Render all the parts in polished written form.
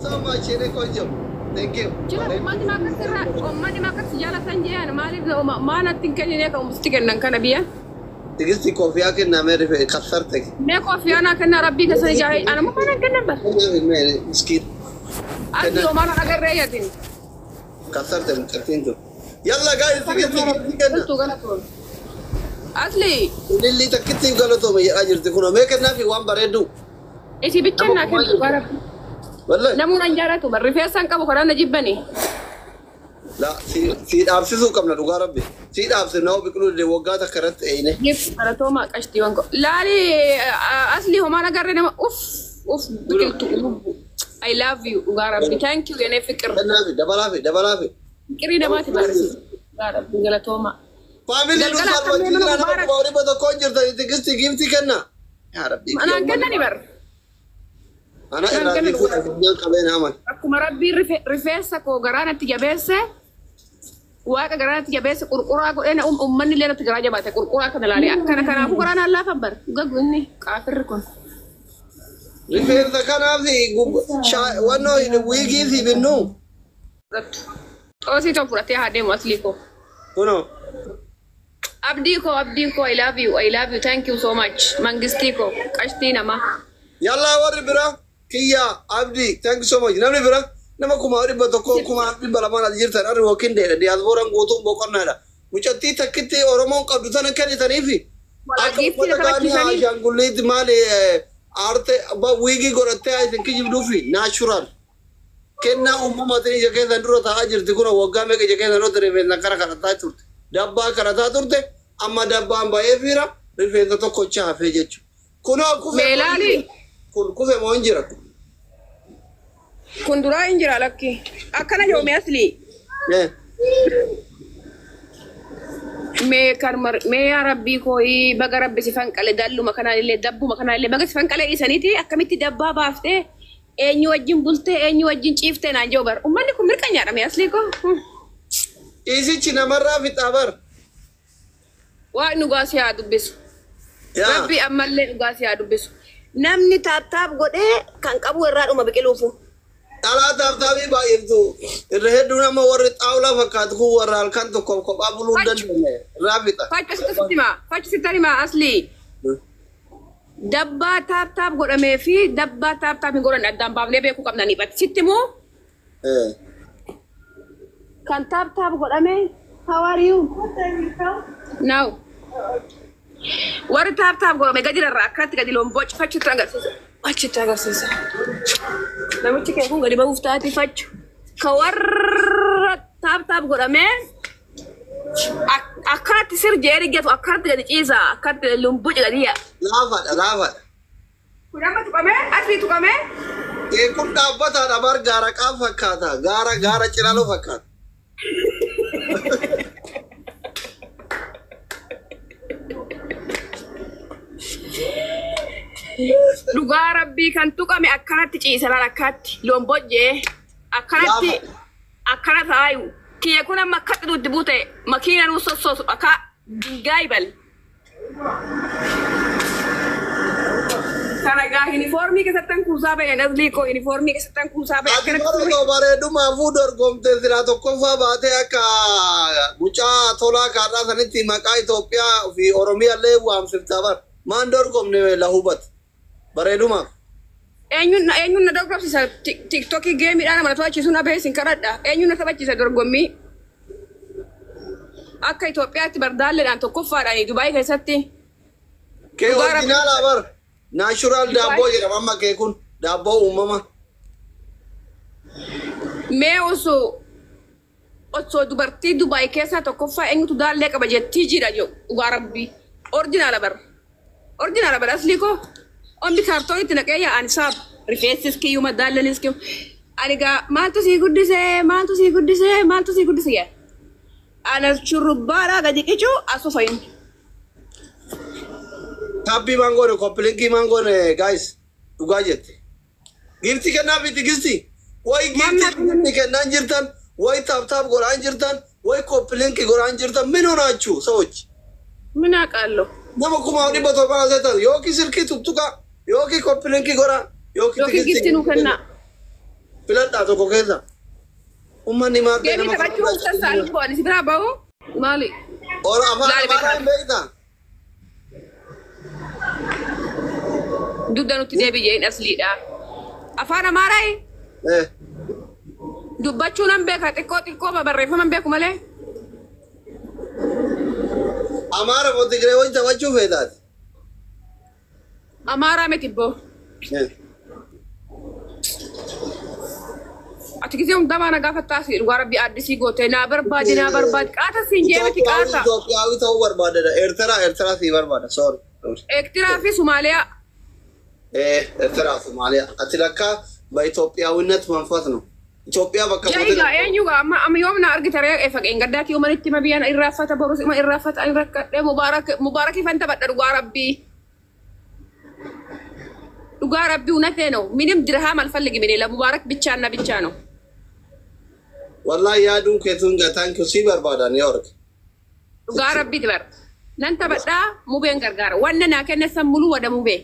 So much in a conjum. Thank you. Omani makas jala sanjian mali mana tingkani ne ka mustiken nan kana biya Tigisti coffee akin na mere fe kasarte. me ko fi ana kana rabbi ka sai jai ana mo kana kana ba Skid. adi o mala agarre yadin Kasarte mkatinto. Yalla guys, tigisti kana. to gana to asli Lilli takiti galoto me ajirti kuno me kana fi wan baredu. isi bichen na kan bara Wallahi. namu nan jara to bar rifesan ka ko na jibbani La si absisu kamna duga rabbi. Si absi no bikulu de wogata karat eine. gif ara to ma kashti wanko lari asli ho mala agarre ne uf bikiltu I love you Rabbi. Thank you ene fikir Dabala fi. kiri da mati barisi Rabbi gala to ma Family nu salwa jilla na ko wari bada ko jirta tigisti gifti kana. Ya rabbi. ana ganna ni bar Ana iradi ku nyan kabena aman. akkuma rabbi rifeessa ko garana tijabese waaqa garana tijabese qurqura ko ene ummanni leena tigara jabate qurqura kana lali akkana kana ku garana Allah fabbar gagu inni kafir kon Rifeensa kanaaf wannoo wiigii fi binnu. osi to furate ha demo asli ko Kuno. abdi ko I love you thank you so much mangisti ko kashti nama Yalla warri bira kiyya abdi thank you so much. Namni bira nama kuma wari bata ko kuma abdi balaman jirtan arri wakin de diasporan goto boqonnaadha. Mucatti takkitti Oromoon qabdu tan kennitaniifi. Akka fudhatanii Ashaangulliit maali arte ba wiigii godhattee isin kijibduufi natural. Kennaa uumamatiin ija keessan dura taa'aa jirti kun waggaa meeqa ija keessan dura rifeensa kana karataa turte. Dabbaa karataa turte amma dabbaan ba'ee fiira rifeensa tokkocha hafee jechuudha. Kunoo kufe meelali kun kufe moo hin jira? kun dura injira lakki akkana joome asli me karmar me ya rabbi ko yi baga rabbi sifan kale dallu makana ile dabbu makana ile baga sifan kale isaniti akamitti dabba baafte enyu wajjin bulte enyu wajjin ciifte na jobar ummanni kun mirqanya dha me asli ko Isichi namarraa fixaa bar. waa nugaasi haa dubbisu rabbi ammallee nugaasi haa dubbisu namni taataaf godhee kan qabu irraa dhuma biqiluufu Dhalaa taaftaafii baay'eetu irra hedduu nama warri xaawulaa fakkaatu kun warra halkan tokko kophaa buluu hin dandeenye irraa fixa. fachi sitti himaa asli dabbaa taataaf godhamee fi dabbaa taataaf hin godhan addaan baafnee beekuu qabna ni bati sitti moo kan taataaf godhamee how are you now warri taataaf godhame gadi irraa akkatti gadi lombochi fachitti agarsiisa namichi kee kun gadi bahuuf taati fachu ka warra taataaf godhame akkatti sir jeeri geetu akkatti gadi ciisa akkatti lombochi gadi yaa Laafadha. kun amma tuqame asii tuqame Kun dhaabbataadha bar gaara qaaf fakkaata. Gaara ciraaloo fakkaata. dhugaa rabbii kan tuqame akkanatti ciisalaan akkatti lombojjee akkanatti akkana taayu kiyya kun amma akkatti duutti buute makiina nuu sossoosu akka dingaayibal kana gaa uniformii keessattan kuusaa ba'e nasliikoo uniformii keessattan kuusaa ba'e Akkanatti bareedumaafuu dorgomtee silaa tokkoffaa baatee akka mucaa tolaa kaadhaa sanitti maqaa Itoophiyaa fi Oromiyaallee waamsiftaa bar. Maan dorgomne la hubat. Bareedumaaf. eenyuun na dorgomsiisa tiktokii geemiidhaan nama to'achiisuu na beesin kadhadha eenyuun na taphachiisa dorgommii akka Itoophiyaatti bardaalleedhaan tokkoffaadhaan Dubaayii keessatti Kee originaalaa bar. Natural daabboo jedhama amma kee kun daabboo uumama. mee osoo dubartii Dubaayii keessaa tokkoffaa eenyutu daallee qaba jettii jira jedhu dhugaa rabbii orjinaala bar asli ko ombi kaartoonitti naqee yaa'an saab rifeensis kiyyuma daallenis kiyyu ani gaa maaltu sii guddise yaa ana shurrubbaadhaa gadi qicuu asu fayyum Tabbii mangoone koppilinki mangoone guys dhugaa jette. Gifti kennaa fi tigisti. Way gifti kennaan jirtan way taaptaap godhaan jirtan way koppilinki godhaan jirtan min honaachuu ሰዎች ምን አውቃለሁ nama kuma dhibba torban asetan yookiin silkii tuttuqa yookiin koppilinki godha yookiin gifti nu kenna filadhaa tokko keessa. Uummanni maal ta'e Geemii nama taphachuu sassaan bu'an si biraa bahu maali? Ora afaan amaaraa hin beektaa? Dugda nutti deebi'ee hin asliidha. Afaan Amaaraa dubbachuu nan beeka xiqqoo barreeffama hin beeku malee. Amaara moo Tigiree wajjin taphachuu feetaati? Amaaraa miti boo. Ati gisee hundamaa nagaa fattaasi dhugaa rabbi addisii gootee naa barbaadi qaata siin jee miti qaata. Itoophiyaawii ta'uu barbaadada. Eertiraa sii barbaada. Sorry. Eertiraa fi Somaaliyaa. Eertiraa fi Somaaliyaa. Ati lakkaa ba Itoophiyaawinnet manfaat no. Itoophiyaa bakka Jaiga eenyuga amma yoomna argita ree faqeen gaddaati yoomanitti ma biyyaan irraafata borus ima irraafata ani rakkadhee mubaarakii fanta badha dhugaa rabbii. Dhugaa rabbii እውነቴ ነው ምንም ድርሃም አልፈልግም እኔ ለሙባረክ ብቻ ነው والله يا دون كيتون غتان كسي بربادا نيويورك dhugaa rabbii dibar nan tabadha mubeen gargaara wanna naa kenne sammulu wada mubee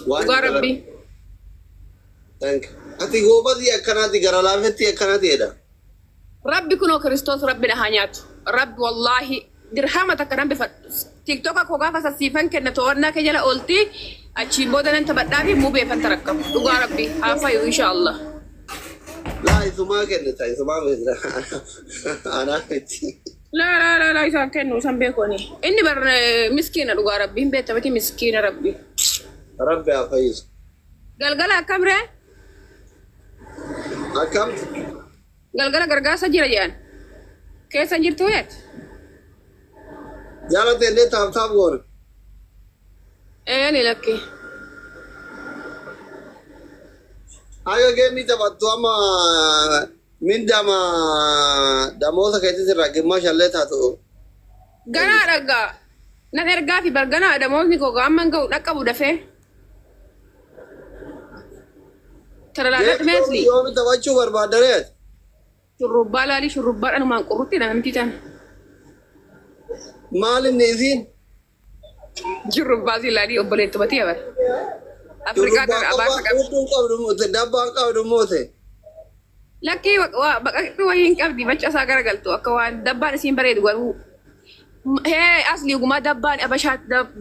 dhugaa rabbii thank ati gobadi akkanati gara laafetti akkanati eda rabbi kuno kristos rabbi na hanyaatu rabbi wallahi dirhama takkan be TikTok ko gafa sasifan kenna to wanna ke jala olti achi boda nan tabadha bi mubee fan tarakkam dhugaa rabbi hafa inshallah لا إذا كنت إذا ما بدنا أنا بتي لا إذا كانوا سامبيكوني إني بر مسكينة لو ربي بيت بتي مسكينة ربي يا فايز قال كامرة أكم قال غرغا سجل جان كيف سجل تويت جالا تندي تاب غور يعني لكي Ayo gemi tabattu ama min damosa kaiti sirra gimma shalle taatu gana daga nan erga fi bargana damosi ko ga amman ga dakabu dafe tarala mesli yomi tabachu barbadare shurubba anu man qurutti nan titan malin nizin shurubba zilali obboleto bati aba Afrika kan abasa kan dabba qabdu mote Laki bakka wahin qabdi bacha sa garagaltu akka waan dabbaan isin bareedu garuu asli guma dabbaan abashaa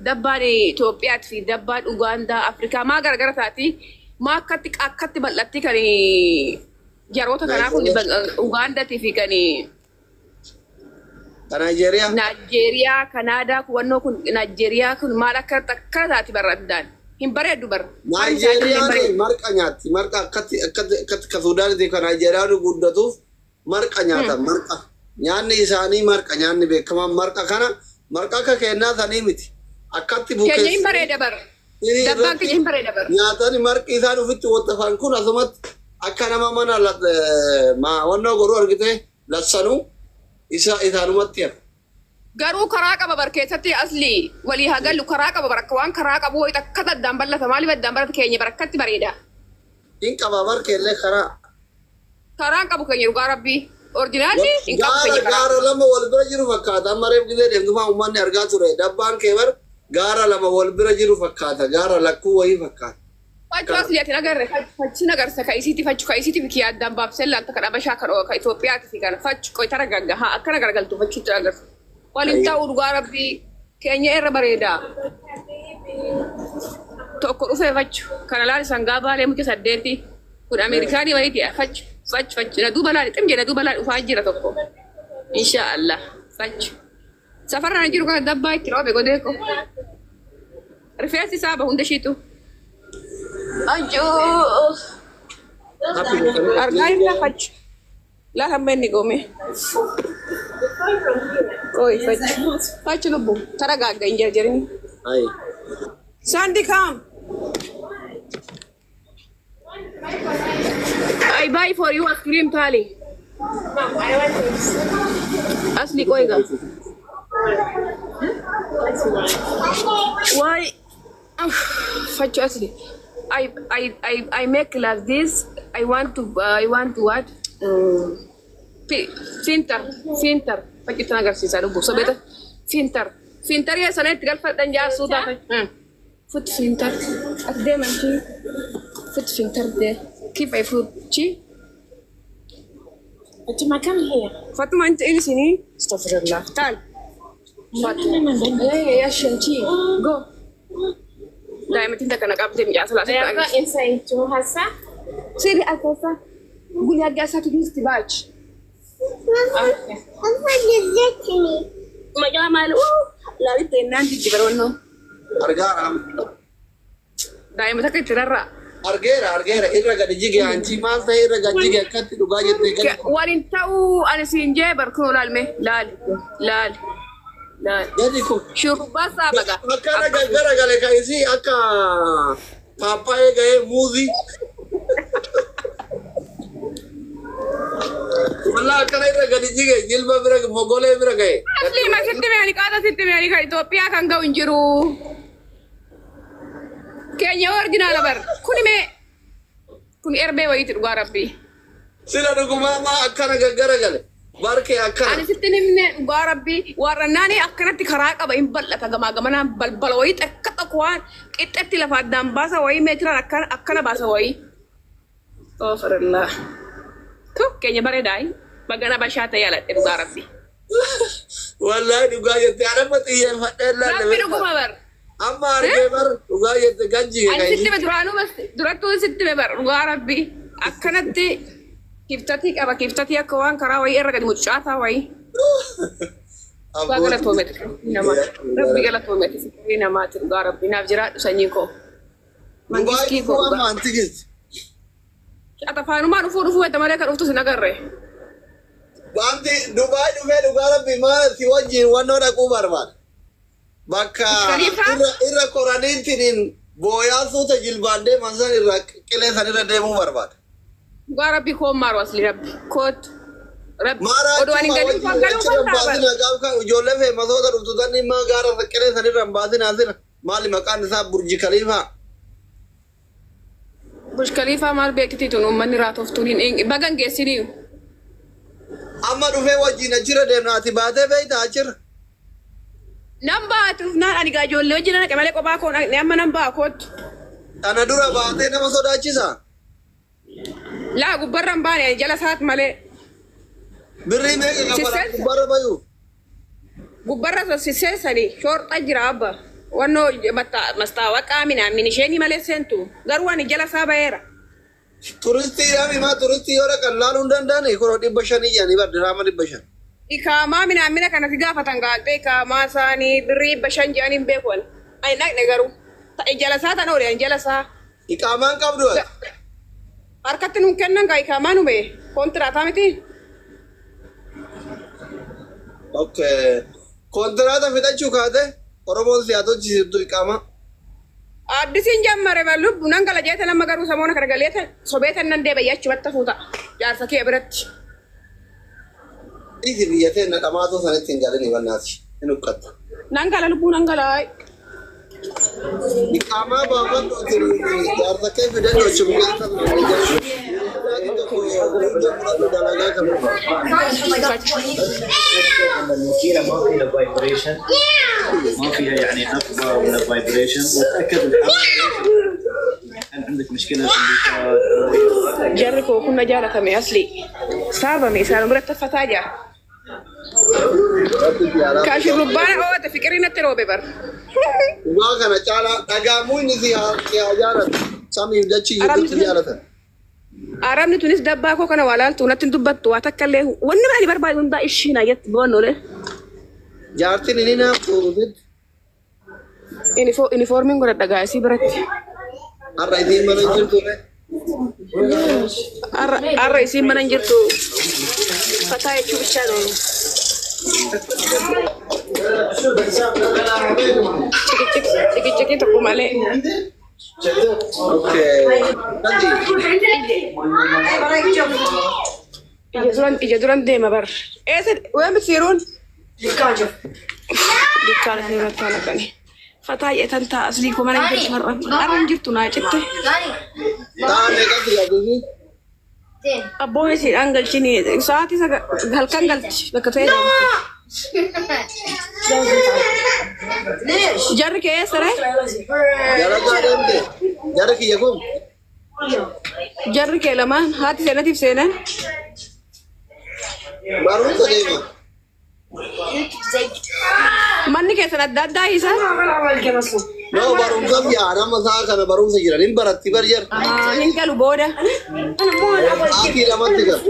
dabbaan Itoophiyaat fi dabbaan Uganda Afrika maa garagara taati maa akkatti bal'atti kan jaroota kanaaf Uganda fi kan Nigeria Canada kuwannoo kun Nigeria kun maal akka taati barraddaan hin bareedu bar Nigeria marqa nyaatti marqa akkatti ka Suudaan ti ka Nigeria guddatuuf marqa nyaata marqa nyaanni isaanii marqa nyaanni beekamaan marqa kana marqa akka kennaa sanii miti akkatti bukeessi keenya hin bareeda bar dabbaan keenya hin bareeda bar nyaatani marqi isaan ofitti wattafan kun asumatti akka nama mana wannoo godhuu argite lassanuu isaanumatti hafa garuu karaa qaba bar keessatti asli walii hagallu karaa qaba bar akka waan karaa qabu way takka daddaan ballata maaliif daddaan ballata keenya barakkatti bareeda in qaba bar keelle karaa qabu keenya dhugaa rabbii orjinaali in qabu keenya gaara lama wal bira jiru fakkaata mareef gidee deemtumaa uummanni argaa ture dabbaan kee bar gaara lama wal bira jiru fakkaata gaara lakkuu wayii fakkaata Fachu asli ati nagarre fachi nagarsa ka isiti fi addaan baabsella anta kan abashaa ka Itoophiyaati fi kana fachu qoy taragagga haa akka nagargaltu fachuutti nagarsa walin ta'uu dhugaa rabbii keenya irra bareeda tokko dhufee fachu kana laal sangaa baalee muka saddeeti kun Ameerikaanii wayiiti fachu na duuba laal ximjee na duuba laal dhufaa jira tokko insha Allah fachu safarra na jiru kana dabbaa itti roobe godeeko rifeensi saaba hunda shiitu Aduh. Harganya fachu. Lah hamben ni gome. Oi fachu lubu. Tara gaga injer jerini. Hai. Sandy come. I buy for you ice cream Tali. Asli koi ga. Why? Fachu asli. I make like this. I want to what? Finter. Fachu tanagar sisa lubu. So better finter ya sana tinggal dan jauh sudah. Food finter. Ada macam فت فلتر ده كيف يفوت شي؟ انت ما كم هي؟ فاطمة انت ايه سنين؟ استغفر الله تعال فاطمة ايه يا شنتي جو دائما تندك انا قبل من جاسة لا يا با انسان تو هسه سيري اساسا قولي هاد جاسة تجلس تباج ما جا مالو لا بنت النان تجبرونه Argaara. دائما تكي ترى Argeera irra gadi jige anti maal ta'e irra gadi jige akkatti dhugaa jettee gadi. وان تاو انا سينجي بركون لالمي لال Gadi kun. شربا سابقا Akkana gaggara gale kan isii akka paappaayee ga'ee muuzii. Walaa akkana irra gadi jige jilba bira mogolee bira ga'e. اصلي ما ست مالي قاعدة ست مالي كاي توبيا كان جو انجرو كينيا اورجينال بر كوني اربي ويت ربي Sila dhugumaa maa akkana gaggara gale. Barkee akkana. انا ست من ربي ورناني اكنت خراق ابا ان بلتا جما جمانا بلبل ويت اكتقوان قطت لفادام باسا وي متر اكنا باسا وي استغفر الله تو كينيا بري داي بغنا باشاتا يالا ربي Wallahi dhugaa jettee adama xiyyeeffadhee ربي laalle. رغم بر Amma argee bar dhugaa jettee ganjige انا kan ست درانو بس درتو ست بر ربي اكنت كيفتتي اكوان كرا وي ارغد مچاتا وي وقالت ومت نما ربي قالت ومت نما ترغى ربي نافجرا سنيكو Dubai مانجيكو kuwa mantigis. atafanu ma rufu eta mare ka ruftu sinagarre Wanti Dubai dhufee dhugaa rabbi maal si wajjin wannoo dhaquu barbaada. Bakka Khalifa? irra koraniitiin booyaa suuta jilbaan deeman san irra qilee san irra deemuu barbaada. Dhugaa rabbi koo maaru asli rabbi koot rabbi Maaraa odoo ani gadi fangaluu achirra fantaa baasina gaafka ijoollee fe'amtoota dhuftu tan immoo gaara qilee san irra hin baasina asira. Maali maqaan isaa Burji Khalifa? Burj Khalifa maal beekti tun ummanni raatoftuniin bagan geessiniyu Amma dhufee wajjin achirra deemna ati baatee beeyta achirra. nan baatuuf naan ani gaa ijoollee wajjin naqe malee kophaa koo amma nan baa koottu Tana dura baatee nama sodaachisa. laa gubbarra hin baane jala isaat malee Birrii meeqa qabala Sisseessa? gubbarra bayu. gubbarra sisseessanii shoorxa jira abba wannoo mastaawaqaa minaamin isheenii malee seentu garuu ani jala isaa baheera Turistii dhaami maa turistii yoo dhaqan laaluu hin danda'ani kunoo 500 jedhanii bar diraama 500. ikaamaa minaamina kana si gaafatan gaaltee ikaamaa isaanii birrii 500 jedhanii hin beekuan ani dhaqne garuu ta'e jala isaa tan oole ani jala isaa Iqaamaan qabdu ati. harkatti nun kennan gaa ikaamaa nu bee koontiraataa miti Okay. Kontiraata fixachuu kaate Oromoon siyaasotchiisiftu iqaamaa. addisiin jammare lubbu nan gala jeeta nama garuu samoona kana galeeta sobeeta nan deeba achumatti fuuta jaarsa kee biratti Isi biyya ta'e na dhamaatoo sanatti hin galini bannaati. Hin uffata. nan gala lubbuu nan gala Iqaamaa baafadhu ati jaarsa kee fidadhu achuma المثيرة ما فيها فايبريشن ما فيها يعني نقبة ولا فايبريشن وتأكد هل عندك مشكلة في الليشات jarri koo kun na jaalatame asli saabame isaan biratti fataa kaashi rubbaana oote fiqirii natti roobe bar Dhugaa kana caalaa dhagaamuu inni si haa jaalatu. Samiif dachii jirtutti jaalatan. arabni tunis dabbaa koo kana waa laaltu natti hin dubbattu waa takka illee wanni ani barbaadu hundaa ishii na jetti boonnoole Jaartiin inni naaf tuurutti. inifoormiin godhadha gaasii biratti Har'a isin mana hin jirtu. har'a isiin mana hin jirtu fataa jechuu bichaa ta'e cikicikii tokko malee Okay. ija duran deema bar eessa waan bisiiruun dukkaana kan irratti halaqani fataa jedhan ta'a aslii koo mana hin jirtu har'a hin jirtu naa citte Ta'a meeqatti yaaduu? abboon isiidhaan galchini sa'aatii halkan galchi bakka ta'e jarri kee eessa ree Jara kaa deemte. Jara kiyya kun. Jarri kee lamaan haati seenatiif seenan. Barumsa deema. Manni keessan adda addaa isaa. No barumsa yaa nama saa kana barumsa jiran hin baratti bar jar. Hin galu booda. Haati lamatti gal.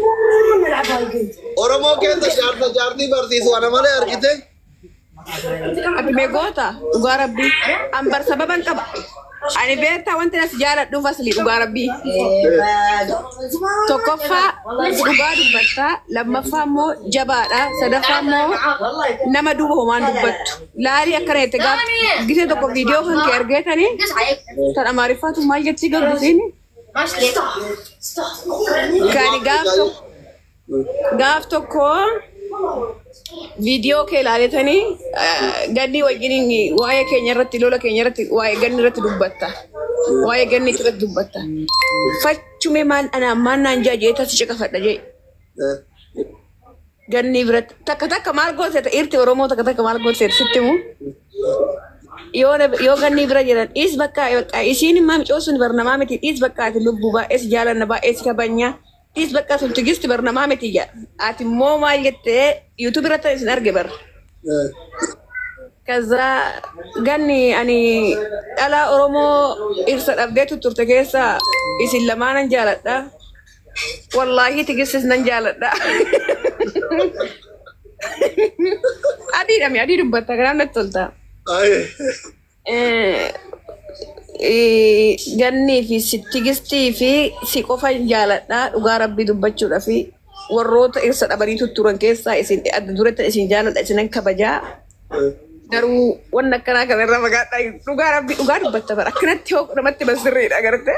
Oromoo keessa jaartii barsiisu ana malee argite. Ati meegoota dhugaa rabbii ambar sababan qaba. Ani beektaa wanti as jaaladhuuf asli dhugaa rabbii. Tokkoffaa dhugaa dubbattaa, lammaffaa immoo jabaadha, sadaffaa immoo nama duuba homaan dubbattu. Laalii akkana jette gaaf gisee tokko viidiyoo kan kee argeetanii tan amaariffaatu maal jetti gabbisiini. Kani gaaf tokko viidiyoo kee ilaaletanii ganni wajjin waa'ee keenya irratti lola keenya irratti waa'ee ganni irratti dubbatta. Waa'ee ganni irratti dubbatta. Fachume maan naan jaajee si caqafadha jee. Ganni biratti takka maal goote irti Oromoo takka maal goote sitti mu. Yoo ganni bira jiran is bakka isiin immoo micoosuun barnamaa miti is bakka ati lubbuu baay'ee si jaalanna baay'ee si kabanya. Is bakka sun tigisti barnamaa miti jaa. Ati immoo maal jettee YouTube irratti isin arge bar. Kaza ganni ani dhala Oromoo irsa dhabdeetu turte keessa isin lamaanan jaaladha. Wallahi tigistis nan jaaladha. Adii dubbatta kanaan natti tolta. Ganni fi tigistii fi si qofa jaaladha dhugaa rabbii dubbachuudha fi warroota irsa dhabanii turan keessaa isin adda duratti isin jaaladha isinan kabajaa. Garuu waan akkanaa kanarraa fagaadhaa dhugaa rabbii dhugaa dubbatta bara akkanatti hoo namatti basirriidha agarte.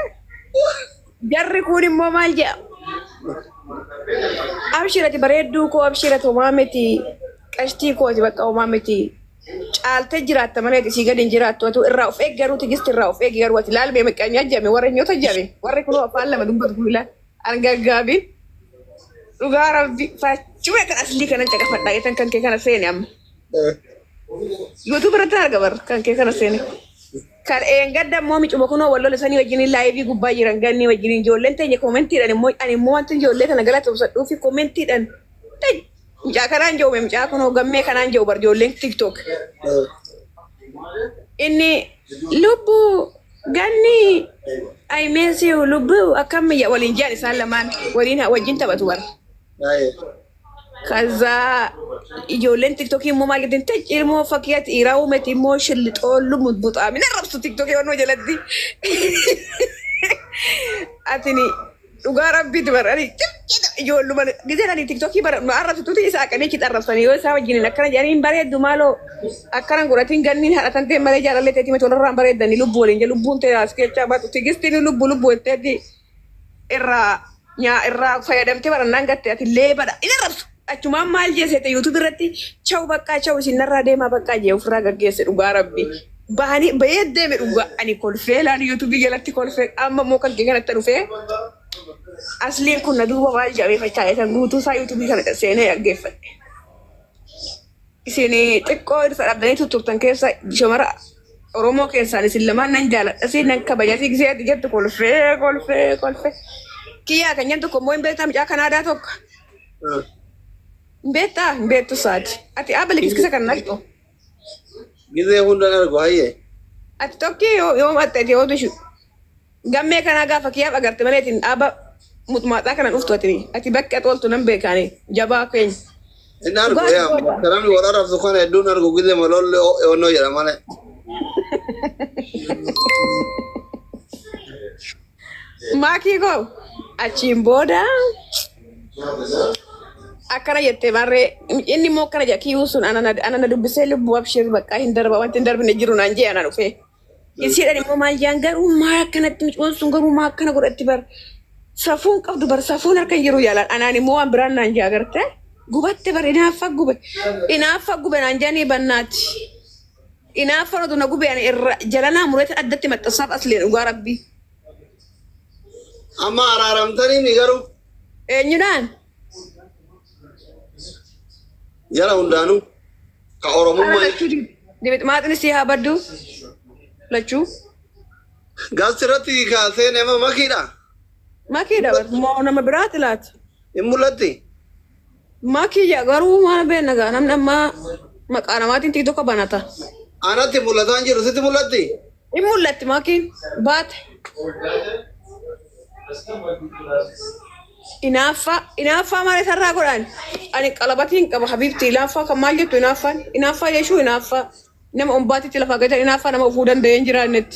Jarri kun immoo maal jedha? Abshirati bareedduu koo abshirati homaa miti qashtii kooti bakka homaa miti. Caalte jiraatta malee isii gadi hin jiraattu atu irraa of eeggaruu tigisti irraa of eeggaruu ati laalbee meqqaanyaa jame warra nyoota jame warri kun afaan lama dubbatu kun ilaal argaggaabiin dhugaa rabbi fachume kan aslii kanan caqafadhaa eetan kan kee kana seene amma. YouTube irratti arga bar kan kee kana seene. Kan gadda immoo micuma kunoo wallola sanii wajjiniin laayivii gubbaa jiran ganni wajjiniin ijoolleen teenya koomentiidhaan immoo ani immoo wanti ijoollee kana galata obsadhuu fi koomentiidhaan Micaa kanaan jiru micaa kunoo gammee kanaan jiru barjoolleen TikTok. Inni lubbu ganni I miss you lubbu akkam waliin jaan isaan lamaan wajjin taphatu bara. Kaza ijoolleen TikTok immoo maal jedhan ta'e ilmoo fakkiyaati dhiiraa uumati immoo shillixoollu mutbuxaa mina rabsu TikTok yoonoo jalatti. Atini dhugaa rabbiitu barani ijoolluma giseenani TikTokii bara arrabsituuti isaa qabee kixa arrabsanii yoo isaa wajjiniin akkana jedhaniin bareeddu maaloo akkana godhatiin ganniin haadhatan ta'e malee jaalallee ta'eeti miti walirraan bareeddanii lubbuu waliin jee lubbuun ta'e as keechaa baatu tigistiin lubbuu ta'eeti irraa fayyadamtee barannaan gatte ati illee badha inni arrabsu achumaan maal jeesete YouTube irratti chaw bakkaa chaw isinarraa deemaa bakkaa jee ofirraa gaggeesse dhugaa rabbi. Bahanii bayeeddeeme dhugaa ani kolfee laan YouTube jalatti kolfee amma immoo kan kee kanatti dhufee. Asliin kun na duuba maal jedhamee faca'ee kan guutuu isaa YouTube kana seenee dhaggeeffadhe. Isin xiqqoo irsa dhabdanii turtan keessa shamara Oromoo keessaan isin lamaan nan jaaladha. Isin nan kabajati gisee jettu kolfee. Kiyyaa kan nyaantu kommoo hin beektaa micaa Kanaadaa tokko. Hin beektu saati. Ati aabali kiskisa kan naqxu. Gisee hundaan argu hayyee. Ati tokkii yoo maxxeeti yoo tushu. Gammee kanaa gaafa kiyyaaf agarte maleetiin dhaaba mutmaaxaa kana dhuftu ati bakka toltu nan beekaanii jabaa keenya. Inni argu yaa namni warra rabsu kana hedduun argu gisee maloollee onnoo jedha malee. Maakii koo achiin booda akkana jettee barree inni immoo akkana jedha kiyyuu sun anana dubbisee lubbuu abshir bakka hin darba wanti hin darbine jiru naan jee ana dhufee. Isiidhaan immoo maal jaan garuu maa akkanatti micoon sun garuu maa akkana godhatti bar safuun qabdu bar safuun harka hin jiru yaalaan anaan immoo waan biraan naan jee agarte gubatte bar inaaffa gube naan jaanii bannaati. Inaaffa nutu na gube ani irra jalanaa mureetiin addatti maxxansaaf asleen dhugaa rabbii. Amma araaramtanii mi garuu? Eenyudhaan? Jala hundaanuu ka Oromummaa. Dibixmaaxini si haa baddu lachuu. Gaasirratti kaasee nama makiidha. ما كده بس ما أنا مبرات لات الملتي ما كي جارو ما بيننا أنا ما أنا ما تنتي دوكا بناتا أنا تملتان جرو ستي ملتي إمولت ما كي بات إنافا ما نسرع قران أنا قلبتين كم حبيبتي إنافا كمال جت إنافا يشو إنافا نم أمباتي تلفا قلت إنافا نم أفودن دينجرا نت